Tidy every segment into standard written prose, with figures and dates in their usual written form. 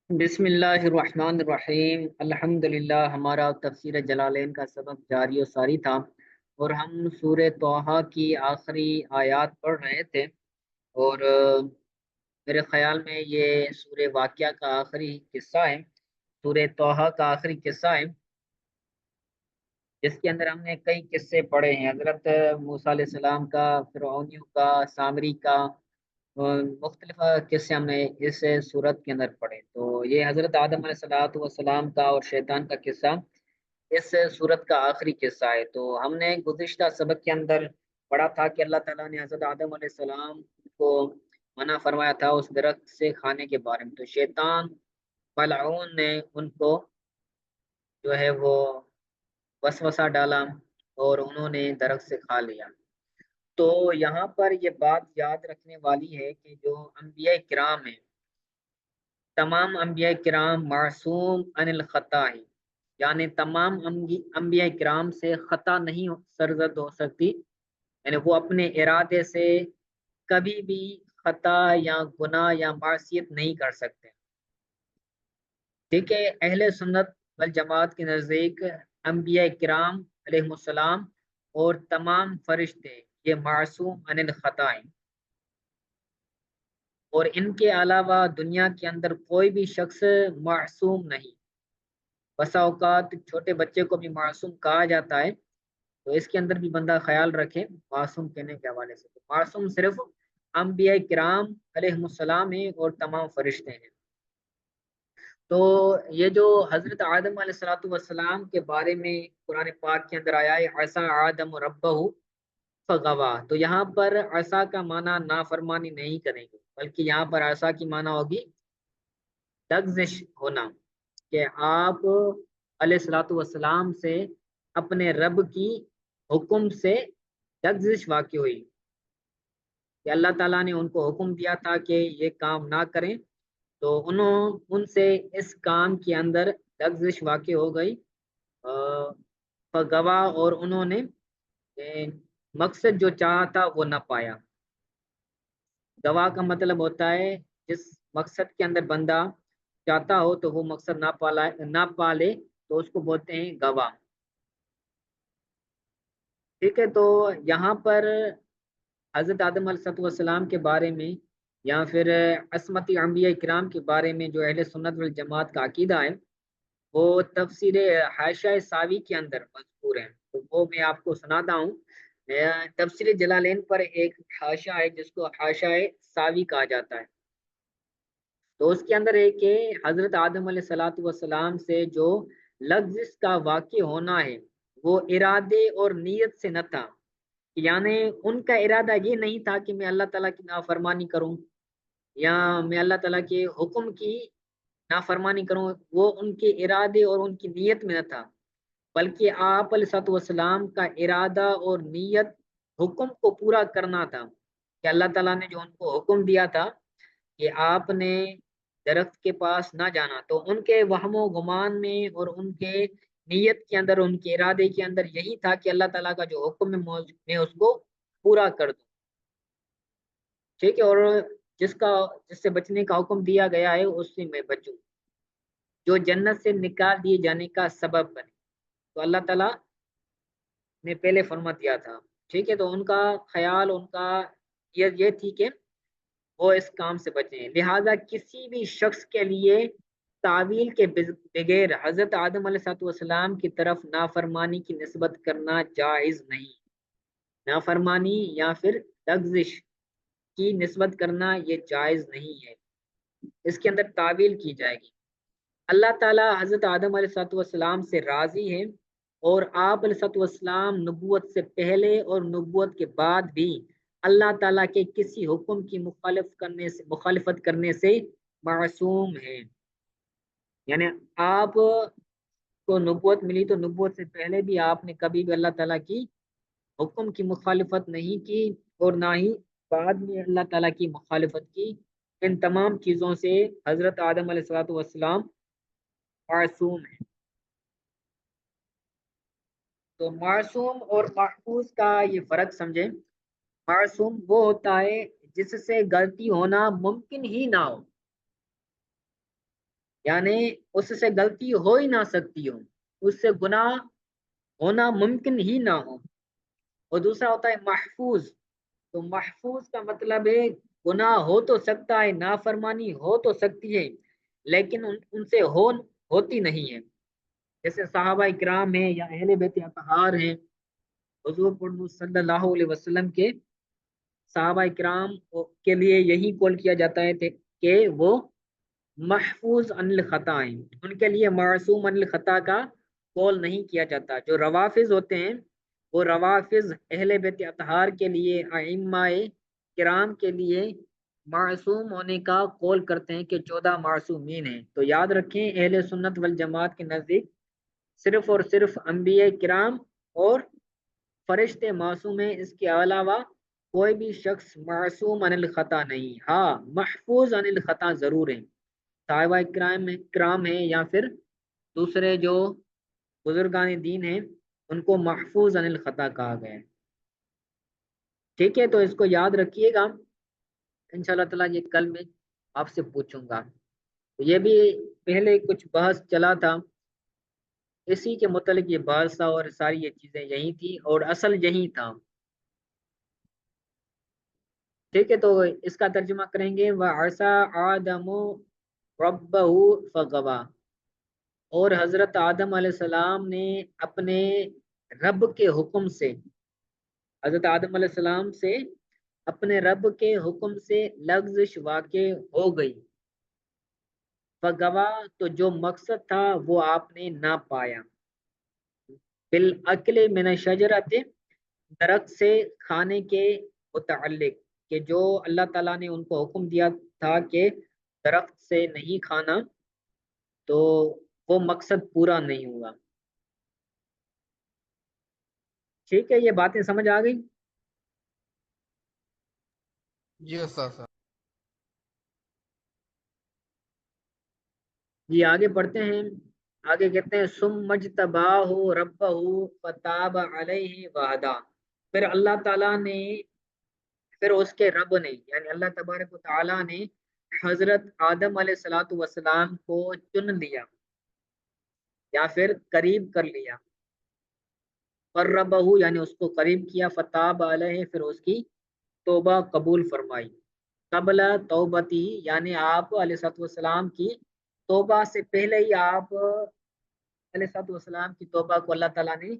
بسم اللہ الرحمن الرحیم الحمدللہ۔ ہمارا تفسیر جلالین کا سبق جاری و ساری تھا اور ہم سورہ طٰہٰ کی آخری آیات پڑھ رہے تھے اور میرے خیال میں یہ سورہ واقعہ کا آخری قصہ ہے، سورہ طٰہٰ کا آخری قصہ ہے جس کے اندر ہم نے کئی قصے پڑھے ہیں، حضرت موسیٰ علیہ السلام کا، فرعونیوں کا، سامری کا، اور مختلف قصے ہم نے اس صورت کے اندر پڑھے۔ تو یہ حضرت آدم علیہ السلام کا اور شیطان کا قصہ اس صورت کا آخری قصہ ہے۔ تو ہم نے گزشتہ سبق کے اندر پڑھا تھا کہ اللہ تعالیٰ نے حضرت آدم علیہ السلام کو منع فرمایا تھا اس درخت سے کھانے کے بارے میں، تو شیطان ملعون نے ان کو جو ہے وہ وسوسہ ڈالا اور انہوں نے درخت سے کھا لیا۔ تو یہاں پر یہ بات یاد رکھنے والی ہے کہ جو انبیاء کرام ہیں، تمام انبیاء کرام معصوم عن الخطا ہے، یعنی تمام انبیاء کرام سے خطا نہیں سرزد ہو سکتی، یعنی وہ اپنے ارادے سے کبھی بھی خطا یا گناہ یا معصیت نہیں کر سکتے۔ ٹھیک ہے، اہل سنت والجماعت کے نزدیک انبیاء کرام علیہ السلام اور تمام فرشتے یہ معصوم عن الخطا ہیں، اور ان کے علاوہ دنیا کے اندر کوئی بھی شخص معصوم نہیں۔ بسا اوقات چھوٹے بچے کو بھی معصوم کہا جاتا ہے، تو اس کے اندر بھی بندہ خیال رکھے معصوم کہنے کے حوالے سے۔ معصوم صرف انبیاء کرام علیہ السلام ہیں اور تمام فرشتے ہیں۔ تو یہ جو حضرت آدم علیہ السلام کے بارے میں قرآن پاک کے اندر آیا ہے، عصا آدم ربہ فغوا، تو یہاں پر عصا کا معنی نافرمانی نہیں کریں گے، بلکہ یہاں پر عصا کی معنی ہوگی لغزش ہونا، کہ آپ علیہ السلام سے اپنے رب کی حکم سے لغزش واقع ہوئی، کہ اللہ تعالیٰ نے ان کو حکم دیا تھا کہ یہ کام نہ کریں، تو ان سے اس کام کے اندر لغزش واقع ہو گئی، گواہ، اور انہوں نے مقصد جو چاہا تھا وہ نہ پایا۔ گواہ کا مطلب ہوتا ہے جس مقصد کے اندر بندہ چاہتا ہو تو وہ مقصد نہ پالے تو اس کو بولتے ہیں گواہ۔ ٹھیک ہے، تو یہاں پر حضرت آدم علیہ السلام کے بارے میں یا پھر عصمت انبیاء کرام کے بارے میں جو اہل سنت والجماعت کا عقیدہ ہے وہ تفسیر حاشیہ ساوی کے اندر مذکور ہے، تو وہ میں آپ کو سناتا ہوں۔ تفسیر جلالین پر ایک حاشیہ ہے جس کو حاشیہ ساوی کہا جاتا ہے، تو اس کے اندر ایک کہ حضرت آدم علیہ السلام سے جو لغزش کا واقع ہونا ہے وہ ارادے اور نیت سے نہ تھا، یعنی ان کا ارادہ یہ نہیں تھا کہ میں اللہ تعالیٰ کی نافرمانی کروں یا میں اللہ تعالیٰ کے حکم کی نافرمانی کروں، وہ ان کے ارادے اور ان کی نیت میں نہ تھا، بلکہ آپ علیہ السلام کا ارادہ اور نیت حکم کو پورا کرنا تھا، کہ اللہ تعالیٰ نے جو ان کو حکم دیا تھا کہ آپ نے درخت کے پاس نہ جانا، تو ان کے وہم و گمان میں اور ان کے نیت کے اندر، ان کے ارادے کے اندر یہی تھا کہ اللہ تعالیٰ کا جو حکم ہے میں اس کو پورا کر دوں۔ ٹھیک ہے، اور جس سے بچنے کا حکم دیا گیا ہے اس سے میں بچوں، جو جنت سے نکال دیے جانے کا سبب بنے، تو اللہ تعالیٰ نے پہلے فرما دیا تھا۔ ٹھیک ہے، تو ان کا خیال، ان کا یہ تھی کہ وہ اس کام سے بچیں، لہذا کسی بھی شخص کے لیے تعویل کے بغیر حضرت آدم علیہ السلام کی طرف نافرمانی کی نسبت کرنا جائز نہیں۔ نافرمانی یا پھر لغزش کی نسبت کرنا یہ جائز نہیں ہے، اس کے اندر تعویل کی جائے گی۔ اللہ تعالیٰ حضرت آدم علیہ السلام سے راضی ہے، اور آپ علیہ السلام نبوت سے پہلے اور نبوت کے بعد بھی اللہ تعالیٰ کے کسی حکم کی مخالفت کرنے سے معصوم ہیں، یعنی آپ کو نبوت ملی تو نبوت سے پہلے بھی آپ نے کبھی بھی اللہ تعالیٰ کی حکم کی مخالفت نہیں کی، اور نہ ہی بعد میں اللہ تعالیٰ کی مخالفت کی۔ ان تمام چیزوں سے حضرت آدم علیہ السلام معصوم ہیں۔ تو معصوم اور محفوظ کا یہ فرق سمجھیں۔ معصوم وہ ہوتا ہے جس سے غلطی ہونا ممکن ہی نہ ہو، یعنی اس سے غلطی ہو ہی نہ سکتی ہو، اس سے گناہ ہونا ممکن ہی نہ ہو۔ اور دوسرا ہوتا ہے محفوظ، تو محفوظ کا مطلب ہے گناہ ہو تو سکتا ہے، نافرمانی ہو تو سکتی ہے، لیکن ان سے ہوتی نہیں ہے۔ جیسے صحابہ کرام ہیں یا اہل بیت اطہار ہیں، حضور پر صلی اللہ علیہ وسلم کے صحابہ کرام کے لیے یہی کول کیا جاتا ہے کہ وہ محفوظ عن الخطا ہیں، ان کے لیے معصوم عن الخطا کا کول نہیں کیا جاتا۔ جو روافظ ہوتے ہیں وہ روافظ اہل بیت اطہار کے لیے، ائمہ کرام کے لیے معصوم ہونے کا قول کرتے ہیں کہ 14 معصومین ہیں۔ تو یاد رکھیں اہل سنت والجماعت کے نزدیک صرف اور صرف انبیاء کرام اور فرشتے معصوم ہیں، اس کے علاوہ کوئی بھی شخص معصوم عن الخطا نہیں۔ ہاں محفوظ عن الخطا ضرور ہیں، صحابہ کرام ہیں یا پھر دوسرے جو بزرگان دین ہیں ان کو محفوظ عن الخطا کہا گیا ہے۔ ٹھیک ہے، تو اس کو یاد رکھیے گا، انشاءاللہ تعالیٰ یہ کل میں آپ سے پوچھوں گا۔ یہ بھی پہلے کچھ بحث چلا تھا اسی کے متعلق، یہ بحث تھا اور ساری یہ چیزیں یہی تھی اور اصل یہی تھا۔ ٹھیک ہے، تو اس کا ترجمہ کریں گے وَعَصَى آدَمُ رَبَّهُ فَغَوَى، اور حضرت آدم علیہ السلام نے اپنے رب کے حکم سے، حضرت آدم علیہ السلام سے اپنے رب کے حکم سے لغزش واقع ہو گئی۔ فغوا، تو جو مقصد تھا وہ آپ نے نہ پایا۔ بالعقل من الشجرۃ، درخت سے کھانے کے متعلق، کہ جو اللہ تعالیٰ نے ان کو حکم دیا تھا کہ درخت سے نہیں کھانا، تو وہ مقصد پورا نہیں ہوا۔ ٹھیک ہے، یہ باتیں سمجھ آ گئی؟ جی استاد صاحب۔ جی آگے پڑھتے ہیں۔ آگے کہتے ہیں ثم اجتباہ ربہ فتاب علیہ وہدا، پھر اللہ تعالیٰ نے، پھر اس کے رب نے یعنی اللہ تبارک و تعالیٰ نے حضرت آدم علیہ الصلوۃ والسلام کو چن لیا یا پھر قریب کر لیا، قربہ یعنی اس کو قریب کیا، فتاب علیہ پھر اس کی توبہ قبول فرمائی، قبل توبتی یعنی آپ علیہ الصلوۃ والسلام کی توبہ سے پہلے ہی آپ علیہ الصلوۃ والسلام کی توبہ کو اللہ تعالیٰ نے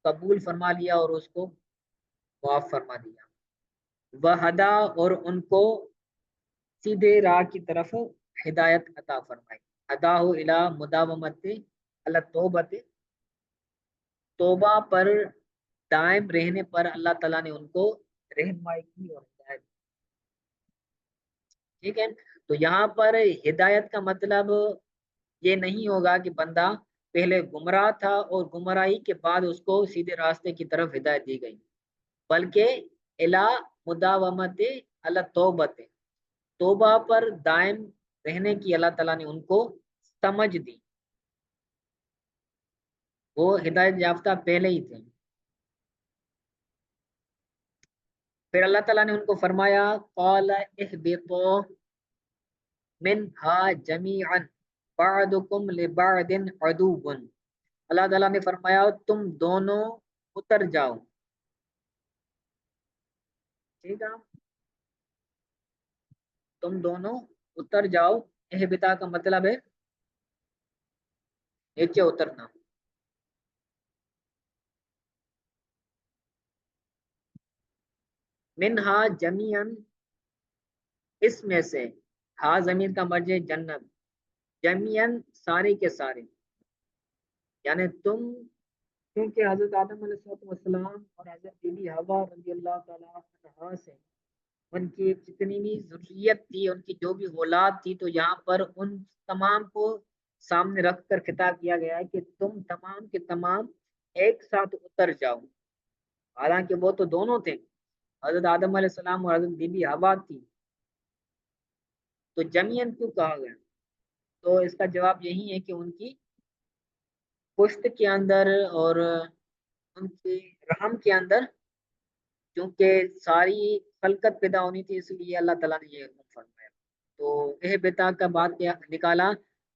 قبول فرما لیا اور اس کو معاف فرما دیا۔ وہدا، اور ان کو سیدھے راہ کی طرف ہدایت عطا فرمائی۔ ہداہ الی مداومت علی التوبۃ، توبہ پر دائم رہنے پر اللہ تعالیٰ نے ان کو رہنمائی کی اور ہدایت۔ ٹھیک ہے، تو یہاں پر ہدایت کا مطلب یہ نہیں ہوگا کہ بندہ پہلے گمراہ تھا اور گمراہی کے بعد اس کو سیدھے راستے کی طرف ہدایت دی گئی، بلکہ الا مداومت علی التوبۃ، توبہ پر دائم رہنے کی اللہ تعالیٰ نے ان کو سمجھ دی، وہ ہدایت یافتہ پہلے ہی تھے۔ پھر اللہ تعالیٰ نے ان کو فرمایا قال اہبطوا منها جميعا بعضكم لبعض عدو، اللہ تعالیٰ نے فرمایا تم دونوں اتر جاؤ۔ ٹھیک ہے، تم دونوں اتر جاؤ، اہبتا کا مطلب ہے نیچے اترنا۔ منہا جمیعن، اس میں سے، ہا زمین کا مرجع جنت، جمیعن سارے کے سارے، یعنی تم، کیونکہ حضرت آدم علیہ السلام اور حضرت بی بی حوا رضی اللہ تعالیٰ عنہا سے ان کی جتنی بھی ذریت تھی، ان کی جو بھی اولاد تھی، تو یہاں پر ان تمام کو سامنے رکھ کر خطاب کیا گیا ہے کہ تم تمام کے تمام ایک ساتھ اتر جاؤ۔ حالانکہ وہ تو دونوں تھے، حضرت آدم علیہ السلام اور حضرت بی بی حوا تھی، تو جمیعن کیوں کہا گیا؟ تو اس کا جواب یہی ہے کہ ان کی پشت کے اندر اور ان کے رحم کے اندر، کیونکہ ساری خلقت پیدا ہونی تھی، اس لیے اللہ تعالیٰ نے یہ حکم فرمایا۔ تو اہ بتا کا بات کیا نکالا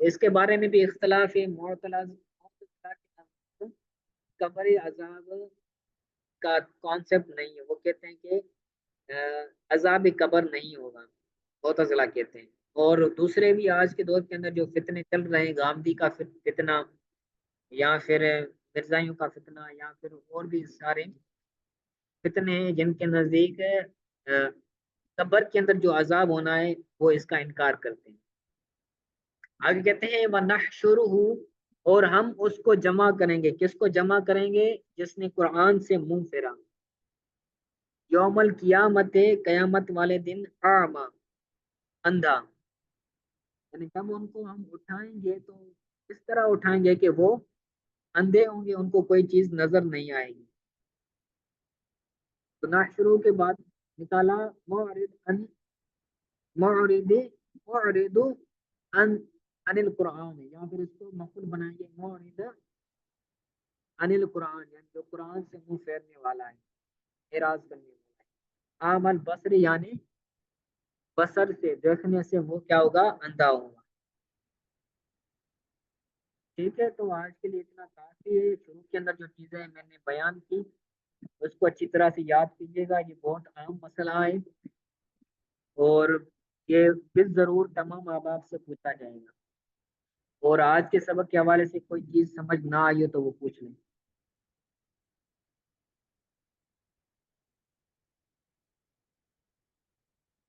اس کے بارے میں بھی اختلاف ہے، معتزلہ کے نزدیک قبر عذاب کا کانسیپٹ نہیں ہے، وہ کہتے ہیں کہ عذاب قبر نہیں ہوگا، معتزلہ کہتے ہیں۔ اور دوسرے بھی آج کے دور کے اندر جو فتنے چل رہے ہیں، گامدی کا فتنہ، یا پھر مرزائیوں کا فتنہ، یا پھر اور بھی سارے فتنے ہیں جن کے نزدیک قبر کے اندر جو عذاب ہونا ہے وہ اس کا انکار کرتے ہیں۔ آگے کہتے ہیں وَنَحْشُرُهُ، اور ہم اس کو جمع کریں گے، کس کو جمع کریں گے؟ جس نے قرآن سے منہ پھیرا، یوم القیامت، قیامت والے دن، اعما، اندھا، یعنی جب ان کو ہم اٹھائیں گے تو اس طرح اٹھائیں گے کہ وہ اندھے ہوں گے، ان کو کوئی چیز نظر نہیں آئے گی۔ تو نحشرو کے بعد نکالا معرض ان، معرض، معرض ان، عن القرآن، یا پھر اس کو مفعول بنائیں گے معرض عن القرآن، یعنی جو قرآن سے منہ پھیرنے والا ہے، اعراض کرنے والا ہے۔ عامل بصر، یعنی بصر سے، دیکھنے سے وہ کیا ہوگا؟ اندھا ہوگا۔ ٹھیک ہے، تو آج کے لیے اتنا کافی ہے۔ شروع کے اندر جو چیزیں میں نے بیان کی اس کو اچھی طرح سے یاد کیجیے گا، یہ بہت اہم مسئلہ ہے اور یہ بالضرور تمام ماں باپ سے پوچھا جائے گا، اور آج کے سبق کے حوالے سے کوئی چیز سمجھ نہ آئی ہو تو وہ پوچھ لیں۔